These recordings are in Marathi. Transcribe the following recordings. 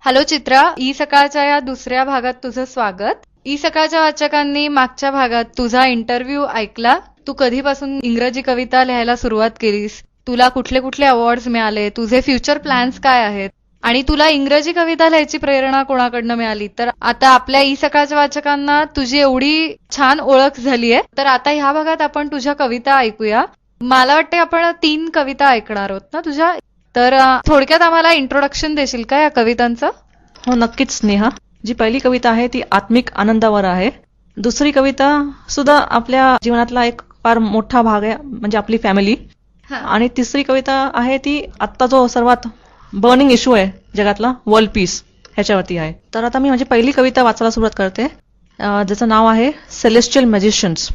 हॅलो चित्रा, ई सकाळच्या या दुसऱ्या भागात तुझं स्वागत. ई सकाळच्या वाचकांनी मागच्या भागात तुझा इंटरव्ह्यू ऐकला. तू कधीपासून इंग्रजी कविता लिहायला सुरुवात केलीस, तुला कुठले कुठले अवॉर्ड्स मिळाले, तुझे फ्युचर प्लॅन्स काय आहेत आणि तुला इंग्रजी कविता लिहायची प्रेरणा कोणाकडनं मिळाली. तर आता आपल्या ई सकाळच्या वाचकांना तुझी एवढी छान ओळख झालीये, तर आता ह्या भागात आपण तुझ्या कविता ऐकूया. मला वाटते आपण 3 कविता ऐकणार आहोत ना तुझ्या. तर थोडक्यात आम्हाला इंट्रोडक्शन देशील का या कवितांचं? हो नक्कीच स्नेहा. जी पहिली कविता आहे ती आत्मिक आनंदावर आहे. दुसरी कविता सुद्धा आपल्या जीवनातला एक फार मोठा भाग आहे, म्हणजे आपली फॅमिली. आणि तिसरी कविता आहे ती आत्ता जो सर्वात बर्निंग इश्यू आहे जगातला, वर्ल्ड पीस, ह्याच्यावरती आहे. तर आता मी माझी पहिली कविता वाचायला सुरुवात करते, ज्याचं नाव आहे celestial magicians.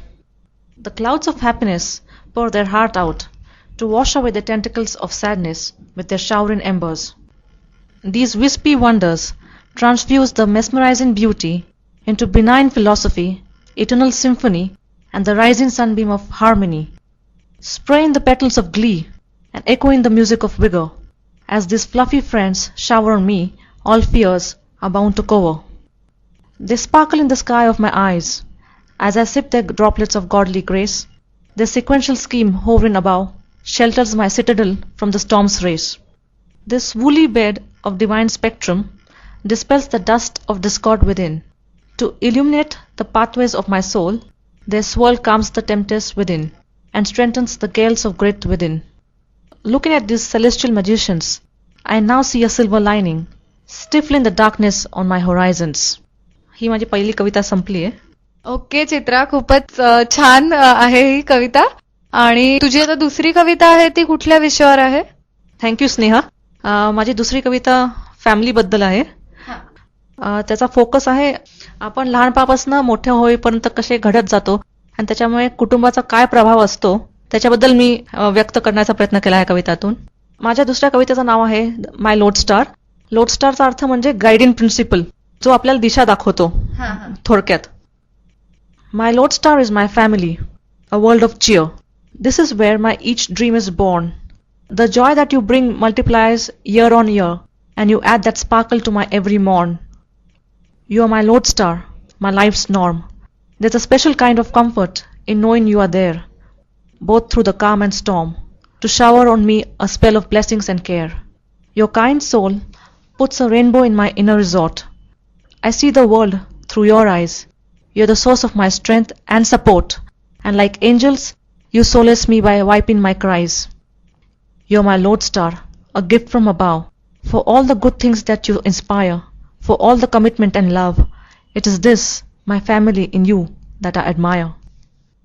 The clouds of happiness pour their heart out to wash away the tentacles of sadness with their showering embers. These wispy wonders transfuse the mesmerizing beauty into benign philosophy, eternal symphony, and the rising sunbeam of harmony. Spraying the petals of glee and echoing the music of vigor, as these fluffy friends shower on me all fears are bound to cover. They sparkle in the sky of my eyes as I sip their droplets of godly grace. Their sequential scheme hovering above shelters my citadel from the storm's race. This woolly bed of divine spectrum dispels the dust of discord within. To illuminate the pathways of my soul, their swirl calms the tempest within and strengthens the gales of grit within. Looking at these celestial magicians, I now see a silver lining, stifling the darkness on my horizons. ही माझी पहिली कविता संपली आहे. ओके चित्रा, खूपच छान आहे ही कविता. आणि तुझी आता दुसरी कविता आहे ती कुठल्या विषयावर आहे? थँक्यू स्नेहा. माझी दुसरी कविता फॅमिलीबद्दल आहे. त्याचा फोकस आहे आपण लहानपणापासून मोठे होईपर्यंत कसे घडत जातो आणि त्याच्यामुळे कुटुंबाचा काय प्रभाव असतो त्याच्याबद्दल मी व्यक्त करण्याचा प्रयत्न केला आहे कवितातून. माझ्या दुसऱ्या कवितेचं नाव आहे माय लोड स्टार. लोड स्टारचा अर्थ म्हणजे गायडिंग प्रिन्सिपल, जो आपल्याला दिशा दाखवतो थोडक्यात. My lodestar is my family, a world of cheer. This is where my each dream is born. The joy that you bring multiplies year on year, and you add that sparkle to my every morn. You are my lodestar, my life's norm. There's a special kind of comfort in knowing you are there, both through the calm and storm, to shower on me a spell of blessings and care. Your kind soul puts a rainbow in my inner resort. I see the world through your eyes. You're the source of my strength and support, and like angels, you solace me by wiping my cries. You're my lodestar, a gift from above, for all the good things that you inspire, for all the commitment and love. It is this, my family in you, that I admire.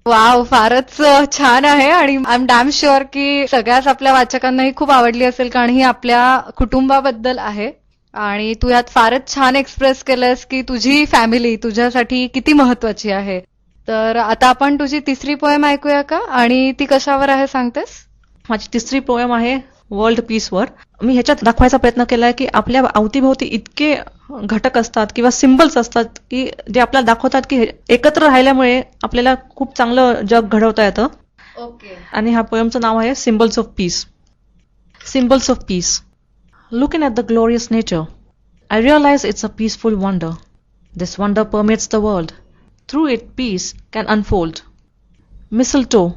Wow, फारच छान आहे. आणि आय एम डॅम शुअर की सगळ्याच आपल्या वाचकांनाही खूप आवडली असेल, कारण ही आपल्या कुटुंबाबद्दल आहे. आणि तू यात फारच छान एक्सप्रेस केलंस की तुझी फॅमिली तुझ्यासाठी किती महत्वाची आहे. तर आता आपण तुझी तिसरी पोएम ऐकूया का, आणि ती कशावर आहे सांगतेस? माझी तिसरी पोएम आहे वर्ल्ड पीसवर. मी ह्याच्यात दाखवायचा प्रयत्न केलाय की आपल्या अवतीभोवती इतके घटक असतात किंवा सिम्बल्स असतात की जे आपल्याला दाखवतात की एकत्र राहिल्यामुळे आपल्याला खूप चांगलं जग घडवता येतं. ओके. आणि ह्या पोएमचं नाव आहे symbols of peace. Symbols of peace. Looking at the glorious nature, I realize it's a peaceful wonder. This wonder permeates the world. Through it, peace can unfold. Mistletoe,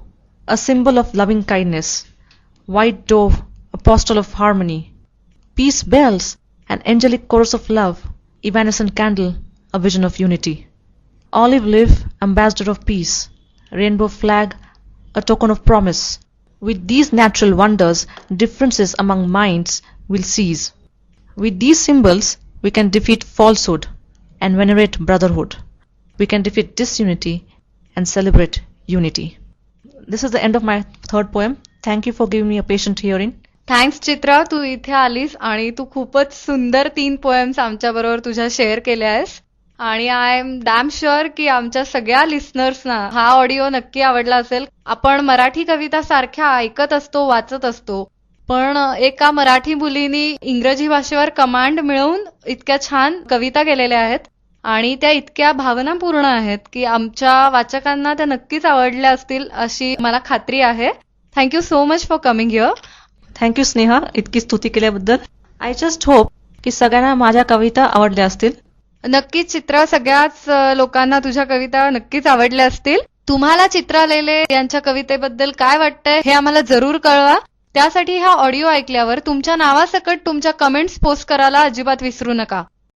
a symbol of loving kindness. White dove, apostle of harmony. Peace bells, an angelic chorus of love. Evanescent candle, a vision of unity. Olive leaf, ambassador of peace. Rainbow flag, a token of promise. With these natural wonders, differences among minds will cease. With these symbols, we can defeat falsehood and venerate brotherhood. We can defeat disunity and celebrate unity. This is the end of my third poem. Thank you for giving me a patient hearing. Thanks Chitra, तू इथे आलीस आणि तू खूपच सुंदर 3 पोएम्स आमच्या बरोबर तुझ्या शेअर केल्या आहेस. आणि आय एम डॅम शुअर की आमच्या सगळ्या लिस्नर्सना हा ऑडिओ नक्की आवडला असेल. आपण मराठी कविता सारख्या ऐकत असतो, वाचत असतो, पण एका मराठी मुलीनी इंग्रजी भाषेवर कमांड मिळवून इतक्या छान कविता केलेल्या आहेत आणि त्या इतक्या भावनापूर्ण आहेत की आमच्या वाचकांना त्या नक्कीच आवडल्या असतील अशी मला खात्री आहे. Thank you so much for coming here. Thank you Sneha, इतकी स्तुती केल्याबद्दल. आय जस्ट होप की सगळ्यांना माझ्या कविता आवडल्या असतील. नक्कीच चित्रा, सगळ्याच लोकांना तुझ्या कविता नक्कीच आवडल्या असतील. तुम्हाला चित्रा लेले यांच्या कवितेबद्दल काय वाटतंय हे आम्हाला जरूर कळवा. त्यासाठी हा ऑडिओ ऐकल्यावर तुमच्या नावासकट तुमच्या कमेंट्स पोस्ट करायला अजिबात विसरू नका.